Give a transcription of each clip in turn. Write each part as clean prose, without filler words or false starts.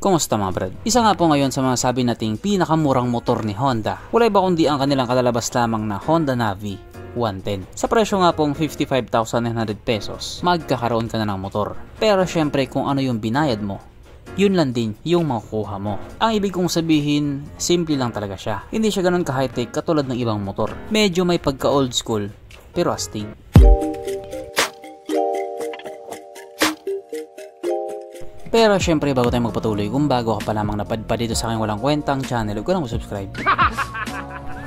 Kumusta mga brad? Isa nga po ngayon sa mga sabi nating pinakamurang motor ni Honda. Wala iba kundi ang kanilang kalalabas lamang na Honda Navi 110. Sa presyo nga pong 55,900 pesos, magkakaroon ka na ng motor. Pero syempre kung ano yung binayad mo, yun lang din yung makukuha mo. Ang ibig kong sabihin, simple lang talaga siya. Hindi siya ganun ka-high-tech katulad ng ibang motor. Medyo may pagka-old school, pero astig. Pero syempre bago tayo magpatuloy, kung bago ka pa lamang napadpad dito sa aking walang kwentang channel, huwag ko lang subscribe.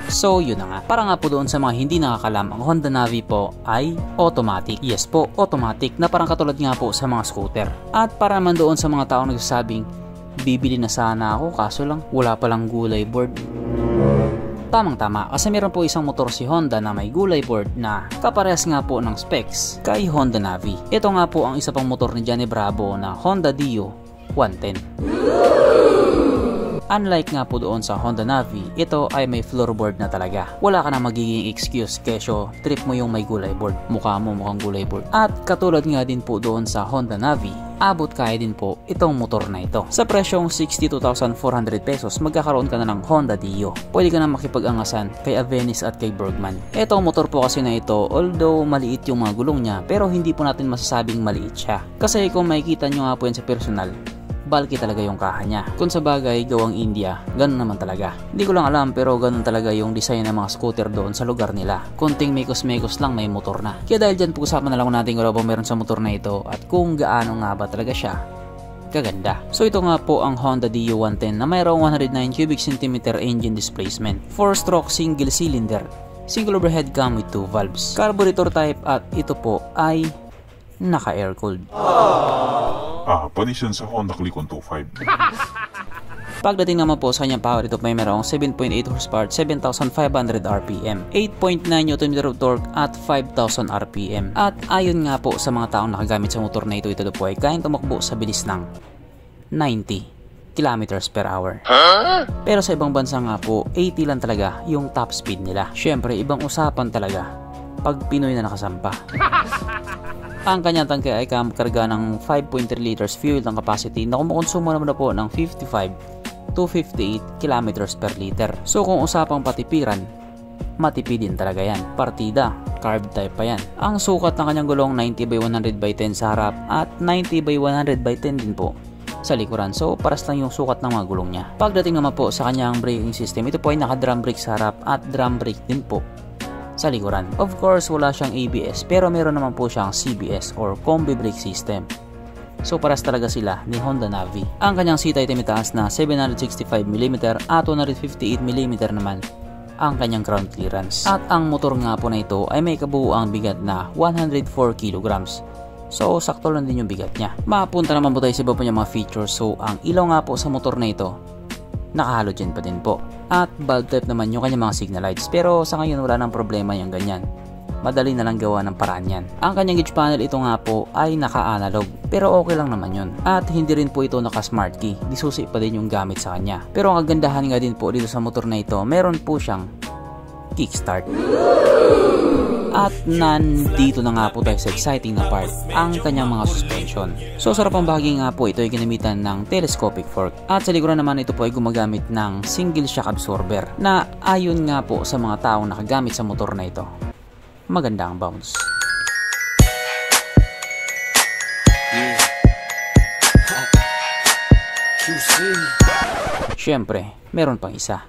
So yun na nga, para nga po doon sa mga hindi nakakalam, ang Honda Navi po ay automatic. Yes po, automatic na parang katulad nga po sa mga scooter. At para naman doon sa mga taong nagsasabing, bibili na sana ako kaso lang wala palang gulay board. Tamang-tama kasi meron po isang motor si Honda na may gulay board na kaparehas nga po ng specs kay Honda Navi. Ito nga po ang isa pang motor ni Johnny Bravo na Honda Dio 110. Unlike nga po doon sa Honda Navi, ito ay may floorboard na talaga. Wala ka na magiging excuse kesyo trip mo yung may gulay board. Mukha mo mukhang gulay board. At katulad nga din po doon sa Honda Navi, abot kaya din po itong motor na ito. Sa presyong 62,400 pesos, magkakaroon ka na ng Honda Dio. Pwede ka na makipag-angasan kay Avenis at kay Bergman. Itong motor po kasi na ito, although maliit yung mga gulong niya, pero hindi po natin masasabing maliit siya. Kasi kung makikita nyo nga po yan sa personal, bulky talaga yung kaha niya. Kung sa bagay, gawang India, ganun naman talaga. Hindi ko lang alam pero ganun talaga yung design ng mga scooter doon sa lugar nila. Kunting mekos-mekos lang may motor na. Kaya dahil dyan, pag-usapan na lang natin kung ano bang meron sa motor na ito at kung gaano nga ba talaga siya kaganda. So ito nga po ang Honda Dio 110 na mayroong 109 cubic centimeter engine displacement, 4-stroke single cylinder, single overhead cam with 2 valves, carburetor type at ito po ay naka-air cooled. Panis yan sa Honda Click 125. Pagdating naman po sa kanyang power, ito may merong 7.8 horsepower, 7,500 RPM, 8.9 Nm of torque at 5,000 RPM. At ayon nga po sa mga taong nakagamit sa motor na ito po ay kayang tumakbo sa bilis ng 90 kilometers per hour. Pero sa ibang bansa nga po, 80 lang talaga yung top speed nila. Syempre, ibang usapan talaga pag Pinoy na nakasampa. Ang kanyang tangke ay karga ng 5.3 liters fuel ng capacity na kumukonsumo naman na po ng 55 to 58 kilometers per liter. So kung usapang patipiran, matipid din talaga yan. Partida, carb type pa yan. Ang sukat ng kanyang gulong 90/100/10 sa harap at 90/100/10 din po sa likuran. So paras lang yung sukat ng mga gulong niya. Pagdating naman po sa kanyang braking system, ito po ay naka-drum brake sa harap at drum brake din po sa likuran. Of course, wala siyang ABS pero meron naman po siyang CBS or combi brake system. So paras talaga sila ni Honda Navi. Ang kanyang seat ay tumitaas na 765mm at 158mm naman ang kanyang ground clearance. At ang motor nga po na ito ay may kabuuang bigat na 104 kg. So sakto lang din yung bigat niya. Mapunta naman po tayo sa iba po niya mga features. So ang ilaw nga po sa motor na ito, naka-halogen pa din po. At bulb type naman yung kanyang mga signal lights. Pero sa ngayon wala nang problema yung ganyan. Madali na lang gawa ng paraan yan. Ang kanyang gauge panel ito nga po ay naka-analog. Pero okay lang naman yun. At hindi rin po ito naka-smart key. Di susi pa din yung gamit sa kanya. Pero ang kagandahan nga din po dito sa motor na ito, meron po siyang kickstart. At nandito na nga po tayo sa exciting na part, ang kanyang mga suspension. So sarap ang bahagi nga po, ito ay ginamitan ng telescopic fork. At sa likuran naman ito po ay gumagamit ng single shock absorber na ayon nga po sa mga taong nakagamit sa motor na ito, maganda ang bounce. Syempre, meron pang isa.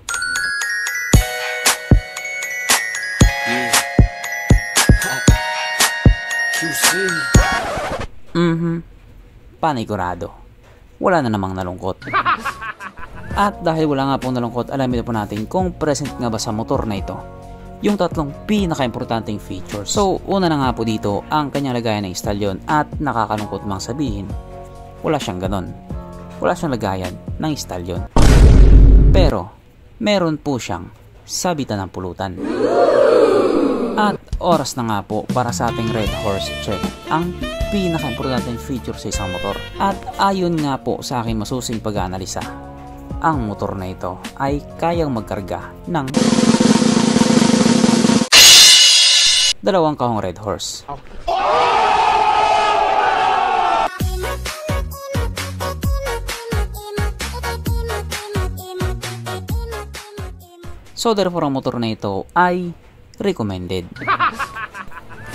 Panigurado. Wala na namang nalungkot. At dahil wala nga pong nalungkot, alamin na po natin kung present nga ba sa motor na ito yung tatlong pinaka-importanting features. So, una na nga po dito, ang kanyang lagayan ng istalyon. At nakakalungkot mang sabihin, wala siyang ganon. Wala siyang lagayan ng istalyon. Pero, meron po siyang sabitan ng pulutan. At oras na nga po para sa ating Red Horse Check, ang pinaka-importanting feature sa isang motor. At ayon nga po sa aking masusing pag-aanalisa, ang motor na ito ay kayang magkarga ng 2 kahong Red Horse. So therefore ang motor na ito ay recommended.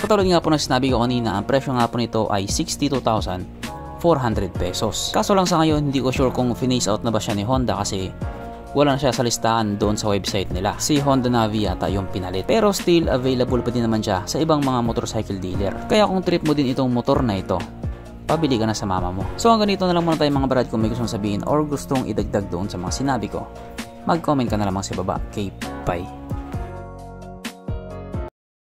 Katulad nga po na sinabi ko kanina, ang presyo nga po nito ay 62,400 pesos. Kaso lang sa ngayon, hindi ko sure kung finish out na ba siya ni Honda kasi wala na siya sa listahan doon sa website nila. Si Honda Navi yata yung pinalit. Pero still available pa din naman siya sa ibang mga motorcycle dealer. Kaya kung trip mo din itong motor na ito, pabili ka na sa mama mo. So hanggang dito na lang muna tayo mga brad. Kung may gustong sabihin or gustong idagdag doon sa mga sinabi ko, mag-comment ka na lamang sa baba. Okay, bye.